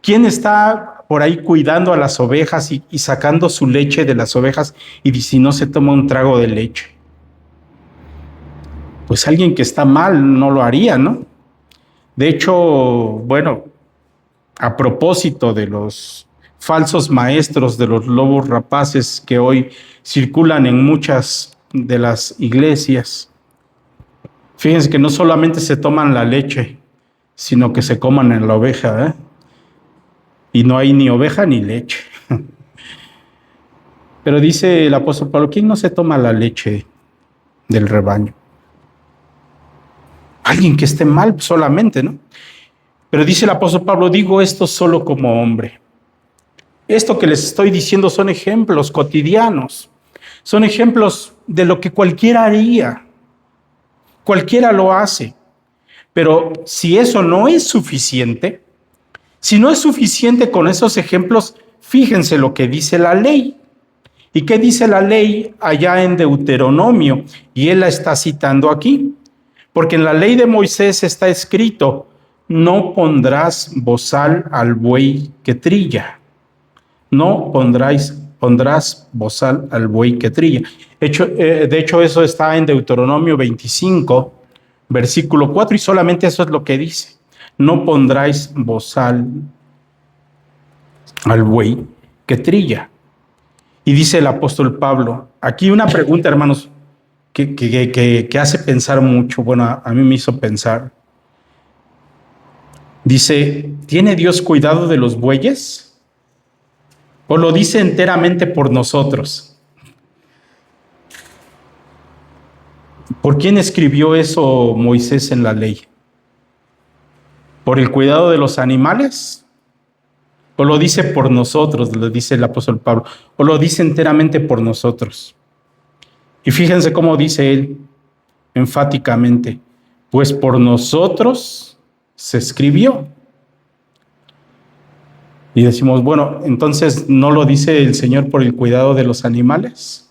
¿Quién está por ahí cuidando a las ovejas y sacando su leche de las ovejas y si no se toma un trago de leche? Pues alguien que está mal no lo haría, ¿no? De hecho, bueno, a propósito de los falsos maestros, de los lobos rapaces que hoy circulan en muchas de las iglesias, fíjense que no solamente se toman la leche, sino que se coman en la oveja, ¿eh? Y no hay ni oveja ni leche. Pero dice el apóstol Pablo, ¿quién no se toma la leche del rebaño? Alguien que esté mal solamente, ¿no? Pero dice el apóstol Pablo, digo esto solo como hombre. Esto que les estoy diciendo son ejemplos cotidianos, son ejemplos de lo que cualquiera haría, cualquiera lo hace. Pero si eso no es suficiente, si no es suficiente con esos ejemplos, fíjense lo que dice la ley. ¿Y qué dice la ley allá en Deuteronomio? Y él la está citando aquí. Porque en la ley de Moisés está escrito, no pondrás bozal al buey que trilla. No pondrás bozal al buey que trilla. De hecho, eso está en Deuteronomio 25, versículo 4, y solamente eso es lo que dice. No pondráis bozal al buey que trilla. Y dice el apóstol Pablo, aquí una pregunta, hermanos, que hace pensar mucho. Bueno, a mí me hizo pensar. Dice, ¿tiene Dios cuidado de los bueyes? ¿O lo dice enteramente por nosotros? ¿Por quién escribió eso Moisés en la ley? ¿Por el cuidado de los animales? ¿O lo dice por nosotros, lo dice el apóstol Pablo? ¿O lo dice enteramente por nosotros? Y fíjense cómo dice él enfáticamente, pues por nosotros se escribió. Y decimos, bueno, entonces ¿no lo dice el Señor por el cuidado de los animales?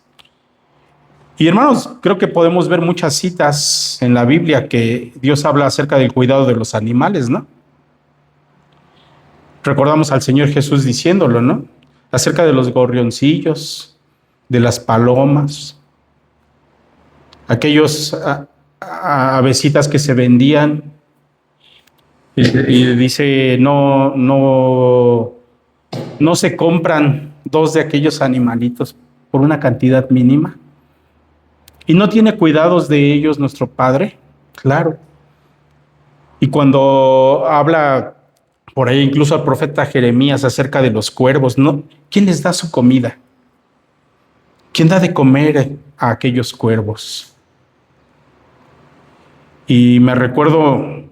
Y hermanos, creo que podemos ver muchas citas en la Biblia que Dios habla acerca del cuidado de los animales, ¿no? Recordamos al Señor Jesús diciéndolo, ¿no? Acerca de los gorrioncillos, de las palomas, aquellos avecitas que se vendían. Y dice, no se compran 2 de aquellos animalitos por una cantidad mínima. ¿Y no tiene cuidados de ellos nuestro Padre? Claro. Y cuando habla por ahí incluso al profeta Jeremías acerca de los cuervos, ¿no? ¿Quién les da su comida? ¿Quién da de comer a aquellos cuervos? Y me recuerdo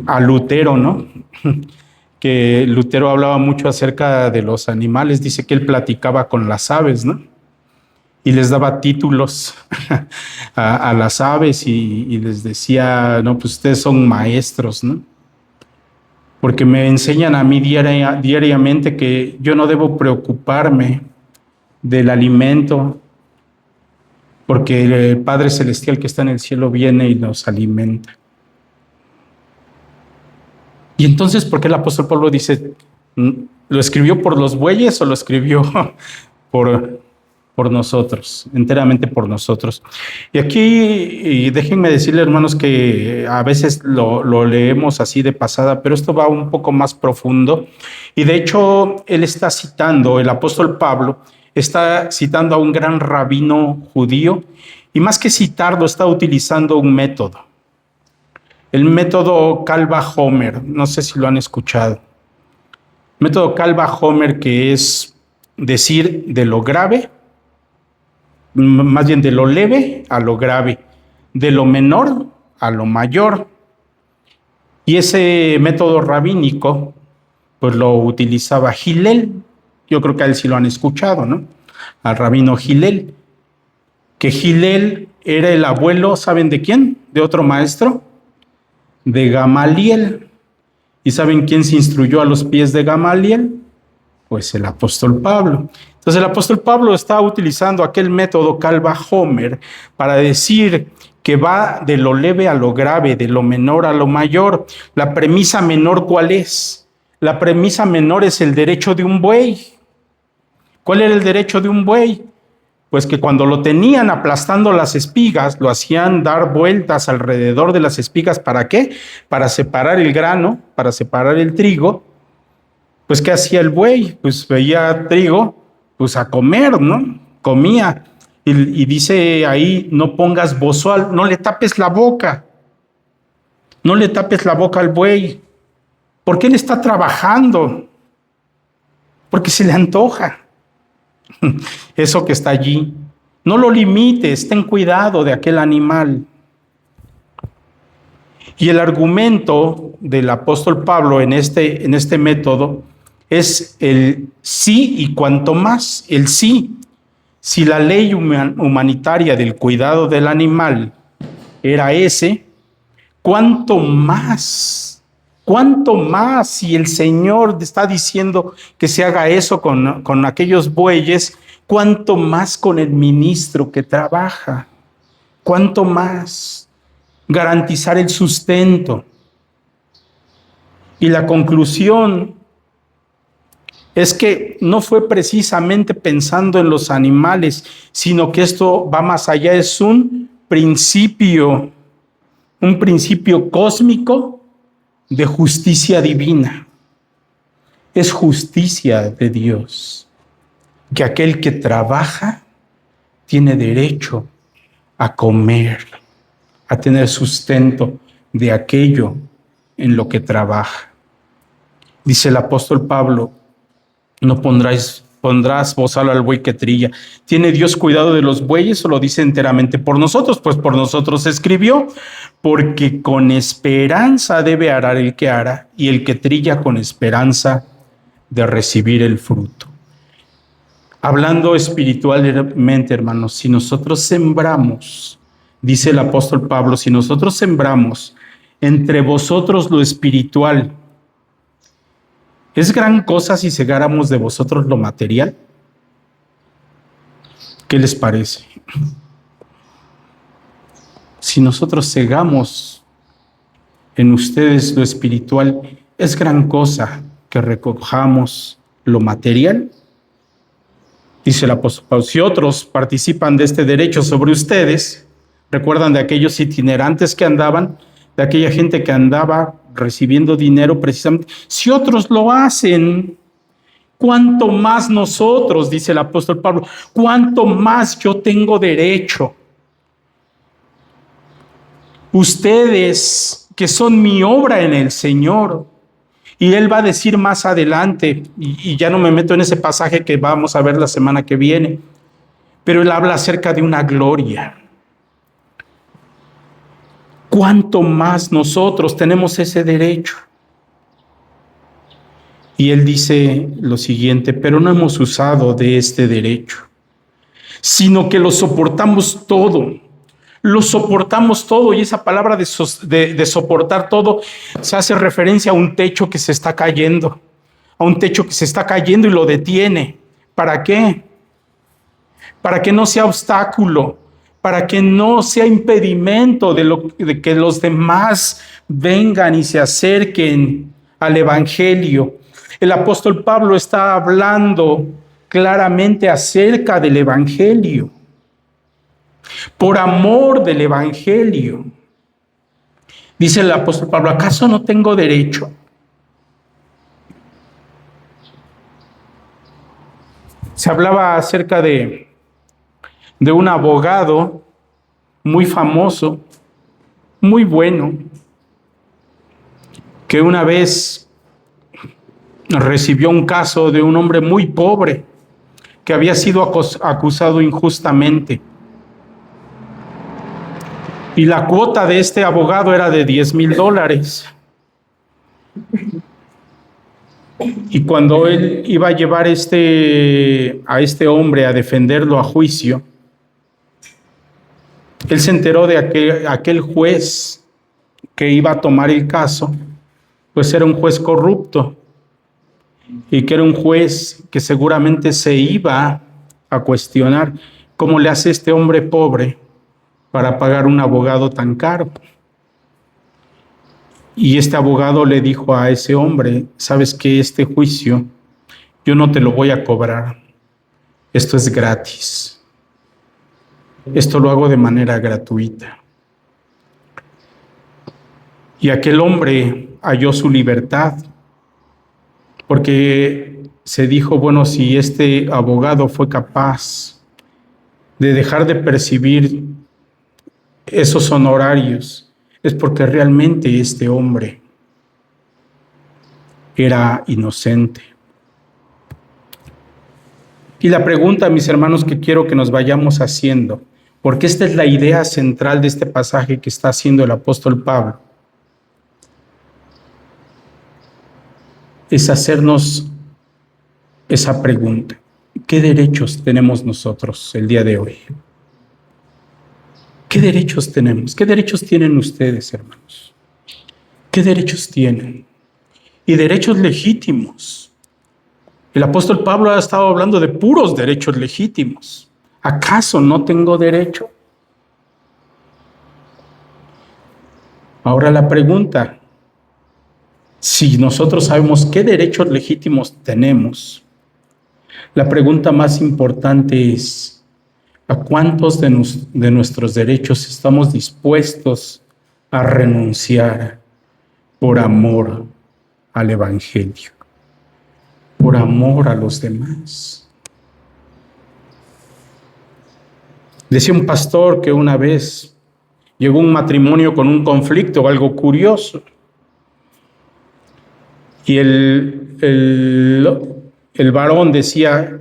a Lutero, ¿no? Que Lutero hablaba mucho acerca de los animales. Dice que él platicaba con las aves, ¿no? Y les daba títulos a las aves y les decía, no, pues ustedes son maestros, ¿no? Porque me enseñan a mí diariamente que yo no debo preocuparme del alimento, porque el Padre Celestial que está en el cielo viene y nos alimenta. Y entonces, ¿por qué el apóstol Pablo dice, lo escribió por los bueyes o lo escribió por nosotros, enteramente por nosotros? Y aquí, déjenme decirle, hermanos, que a veces lo leemos así de pasada, pero esto va un poco más profundo. Y de hecho, él está citando, el apóstol Pablo está citando a un gran rabino judío, y más que citarlo, está utilizando un método. El método Calva-Homer, no sé si lo han escuchado. Método Calva-Homer, que es decir de lo grave, más bien de lo leve a lo grave, de lo menor a lo mayor. Y ese método rabínico, pues lo utilizaba Hillel. Yo creo que a él sí lo han escuchado, ¿no? Al rabino Hillel. Que Hillel era el abuelo, ¿saben de quién? De otro maestro, de Gamaliel. ¿Y saben quién se instruyó a los pies de Gamaliel? Pues el apóstol Pablo. Entonces el apóstol Pablo está utilizando aquel método Calva-Homer para decir que va de lo leve a lo grave, de lo menor a lo mayor. La premisa menor, ¿cuál es? La premisa menor es el derecho de un buey. ¿Cuál era el derecho de un buey? Pues que cuando lo tenían aplastando las espigas, lo hacían dar vueltas alrededor de las espigas. ¿Para qué? Para separar el grano, para separar el trigo. Pues ¿qué hacía el buey? Pues veía trigo, pues a comer, ¿no? Comía. Y dice ahí, no pongas bozal, no le tapes la boca. No le tapes la boca al buey. Porque él está trabajando. Porque se le antoja eso que está allí. No lo limites, ten cuidado de aquel animal. Y el argumento del apóstol Pablo en este método es el sí y cuanto más. El sí, si la ley humanitaria del cuidado del animal era ese, cuánto más si el Señor está diciendo que se haga eso con aquellos bueyes, cuánto más con el ministro que trabaja, cuánto más garantizar el sustento. Y la conclusión es que no fue precisamente pensando en los animales, sino que esto va más allá, es un principio cósmico de justicia divina. Es justicia de Dios, que aquel que trabaja tiene derecho a comer, a tener sustento de aquello en lo que trabaja. Dice el apóstol Pablo, no pondrás bozal al buey que trilla. ¿Tiene Dios cuidado de los bueyes o lo dice enteramente por nosotros? Pues por nosotros escribió, porque con esperanza debe arar el que ara y el que trilla con esperanza de recibir el fruto. Hablando espiritualmente, hermanos, si nosotros sembramos, dice el apóstol Pablo, si nosotros sembramos entre vosotros lo espiritual, ¿es gran cosa si segáramos de vosotros lo material? ¿Qué les parece? Si nosotros segamos en ustedes lo espiritual, ¿es gran cosa que recojamos lo material? Dice el apóstol Pablo, si otros participan de este derecho sobre ustedes, recuerdan de aquellos itinerantes que andaban, de aquella gente que andaba recibiendo dinero precisamente, si otros lo hacen, ¿cuánto más nosotros, dice el apóstol Pablo, cuánto más yo tengo derecho? Ustedes que son mi obra en el Señor. Y él va a decir más adelante, y ya no me meto en ese pasaje que vamos a ver la semana que viene, pero él habla acerca de una gloria. ¿Cuánto más nosotros tenemos ese derecho? Y él dice lo siguiente, pero no hemos usado de este derecho, sino que lo soportamos todo. Lo soportamos todo, y esa palabra de soportar todo se hace referencia a un techo que se está cayendo, y lo detiene. ¿Para qué? Para que no sea obstáculo, para que no sea impedimento de que los demás vengan y se acerquen al Evangelio. El apóstol Pablo está hablando claramente acerca del Evangelio. Por amor del Evangelio. Dice el apóstol Pablo, ¿acaso no tengo derecho? Se hablaba acerca de un abogado muy famoso, muy bueno, que una vez recibió un caso de un hombre muy pobre que había sido acusado injustamente. Y la cuota de este abogado era de $10,000. Y cuando él iba a llevar a este hombre a defenderlo a juicio, él se enteró de aquel juez que iba a tomar el caso, pues era un juez corrupto y que era un juez que seguramente se iba a cuestionar cómo le hace este hombre pobre para pagar un abogado tan caro. Y este abogado le dijo a ese hombre, sabes que este juicio yo no te lo voy a cobrar, esto es gratis, esto lo hago de manera gratuita. Y aquel hombre halló su libertad, porque se dijo, bueno, si este abogado fue capaz de dejar de percibir esos honorarios, es porque realmente este hombre era inocente. Y la pregunta, mis hermanos, que quiero que nos vayamos haciendo, porque esta es la idea central de este pasaje que está haciendo el apóstol Pablo, es hacernos esa pregunta. ¿Qué derechos tenemos nosotros el día de hoy? ¿Qué derechos tenemos? ¿Qué derechos tienen ustedes, hermanos? ¿Qué derechos tienen? Y derechos legítimos. El apóstol Pablo ha estado hablando de puros derechos legítimos. ¿Acaso no tengo derecho? Ahora la pregunta, si nosotros sabemos qué derechos legítimos tenemos, la pregunta más importante es, ¿a cuántos de nuestros derechos estamos dispuestos a renunciar por amor al Evangelio, por amor a los demás? Decía un pastor que una vez llegó un matrimonio con un conflicto, algo curioso, y el varón decía,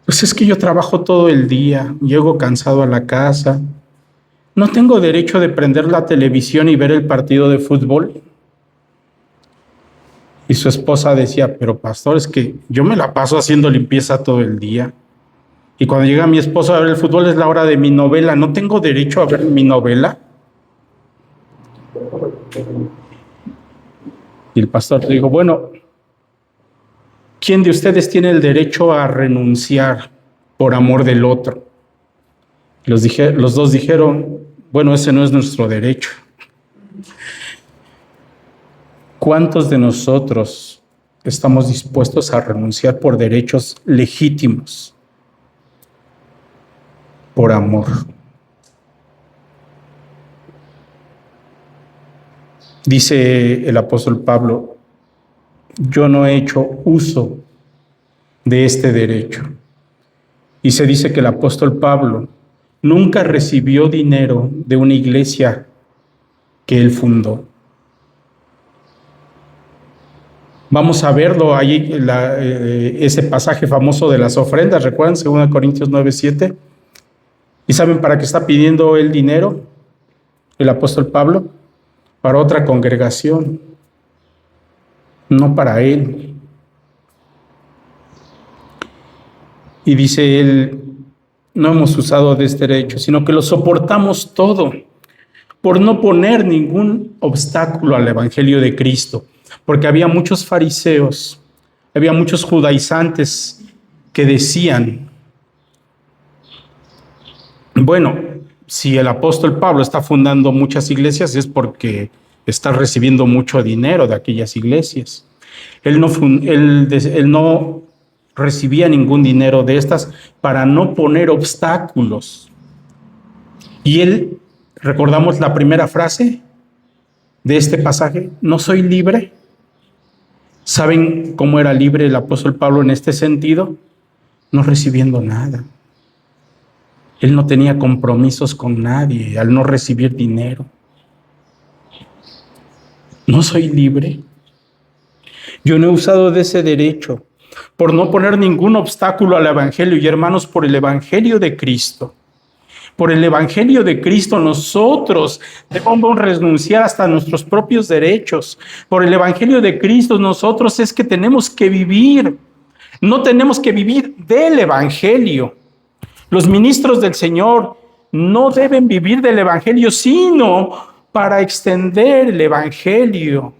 pues es que yo trabajo todo el día, llego cansado a la casa, ¿no tengo derecho de prender la televisión y ver el partido de fútbol? Y su esposa decía, pero pastor, es que yo me la paso haciendo limpieza todo el día. Y cuando llega mi esposo a ver el fútbol es la hora de mi novela, ¿no tengo derecho a ver mi novela? Y el pastor le dijo, bueno, ¿quién de ustedes tiene el derecho a renunciar por amor del otro? Los dos dijeron, bueno, ese no es nuestro derecho. ¿Cuántos de nosotros estamos dispuestos a renunciar por derechos legítimos, por amor? Dice el apóstol Pablo, yo no he hecho uso de este derecho. Y se dice que el apóstol Pablo nunca recibió dinero de una iglesia que él fundó. Vamos a verlo ahí, ese pasaje famoso de las ofrendas, ¿recuerdan? 2 Corintios 9:7. ¿Y saben para qué está pidiendo el dinero el apóstol Pablo? Para otra congregación, no para él. Y dice él, no hemos usado de este derecho, sino que lo soportamos todo por no poner ningún obstáculo al evangelio de Cristo. Porque había muchos fariseos, había muchos judaizantes que decían, bueno, si el apóstol Pablo está fundando muchas iglesias es porque está recibiendo mucho dinero de aquellas iglesias. Él no recibía ningún dinero de estas para no poner obstáculos. Y él, recordamos la primera frase de este pasaje, ¿no soy libre? ¿Saben cómo era libre el apóstol Pablo en este sentido? No recibiendo nada. Él no tenía compromisos con nadie al no recibir dinero. ¿No soy libre? Yo no he usado de ese derecho por no poner ningún obstáculo al evangelio. Y hermanos, por el evangelio de Cristo, por el evangelio de Cristo, nosotros debemos renunciar hasta nuestros propios derechos. Por el evangelio de Cristo, nosotros es que tenemos que vivir. No tenemos que vivir del evangelio. Los ministros del Señor no deben vivir del evangelio, sino para extender el evangelio.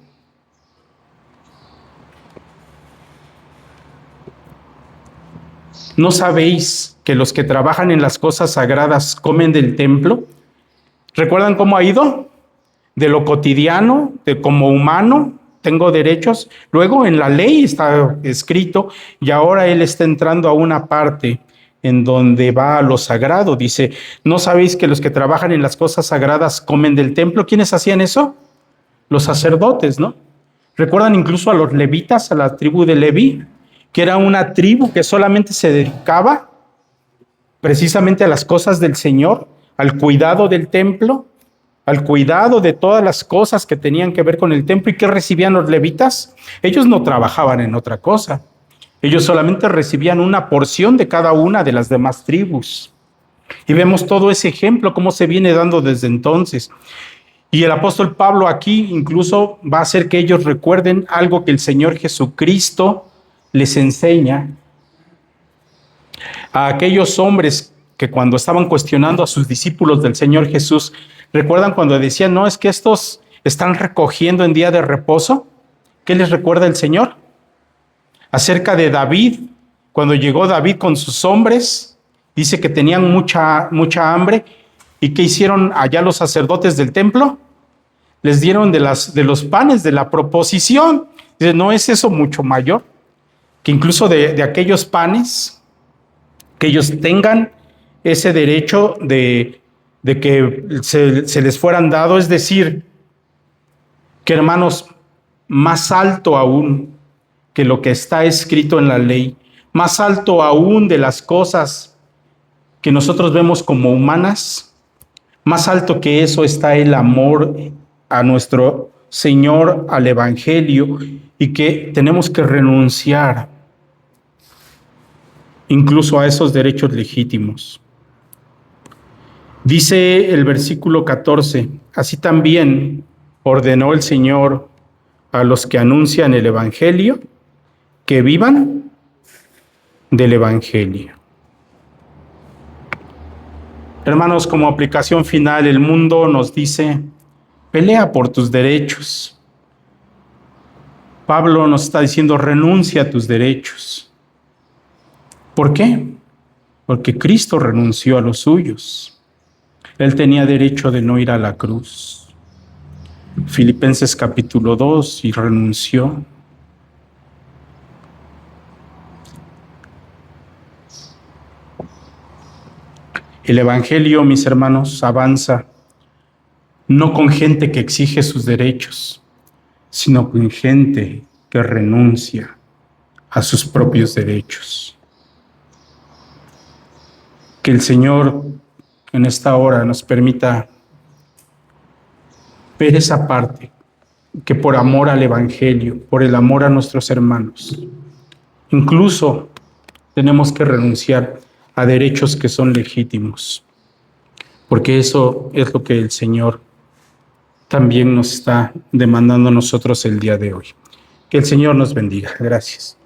¿No sabéis que los que trabajan en las cosas sagradas comen del templo? ¿Recuerdan cómo ha ido? de lo cotidiano, de como humano, tengo derechos. Luego en la ley está escrito y ahora él está entrando a una parte en donde va a lo sagrado. Dice, ¿no sabéis que los que trabajan en las cosas sagradas comen del templo? ¿Quiénes hacían eso? Los sacerdotes, ¿no? Recuerdan incluso a los levitas, a la tribu de Leví, que era una tribu que solamente se dedicaba precisamente a las cosas del Señor, al cuidado del templo, al cuidado de todas las cosas que tenían que ver con el templo. ¿Y qué recibían los levitas? Ellos no trabajaban en otra cosa. Ellos solamente recibían una porción de cada una de las demás tribus. Y vemos todo ese ejemplo, cómo se viene dando desde entonces. Y el apóstol Pablo aquí incluso va a hacer que ellos recuerden algo que el Señor Jesucristo les enseña a aquellos hombres que cuando estaban cuestionando a sus discípulos del Señor Jesús, ¿recuerdan cuando decían, no, es que estos están recogiendo en día de reposo? ¿Qué les recuerda el Señor? Acerca de David, cuando llegó David con sus hombres, dice que tenían mucha hambre. ¿Y qué hicieron allá los sacerdotes del templo? Les dieron de los panes de la proposición. Dice, ¿no es eso mucho mayor? Que incluso de aquellos panes, que ellos tengan ese derecho de que se les fueran dado. Es decir, que hermanos, más alto aún que lo que está escrito en la ley, más alto aún de las cosas que nosotros vemos como humanas, más alto que eso está el amor a nuestro Señor, al Evangelio, y que tenemos que renunciar incluso a esos derechos legítimos. Dice el versículo 14, así también ordenó el Señor a los que anuncian el Evangelio que vivan del Evangelio. Hermanos, como aplicación final, el mundo nos dice, pelea por tus derechos. Pablo nos está diciendo, renuncia a tus derechos. ¿Por qué? Porque Cristo renunció a los suyos. Él tenía derecho de no ir a la cruz. Filipenses capítulo 2, y renunció. El Evangelio, mis hermanos, avanza no con gente que exige sus derechos, sino con gente que renuncia a sus propios derechos. Que el Señor en esta hora nos permita ver esa parte, que por amor al Evangelio, por el amor a nuestros hermanos, incluso tenemos que renunciar a derechos que son legítimos, porque eso es lo que el Señor también nos está demandando a nosotros el día de hoy. Que el Señor nos bendiga. Gracias.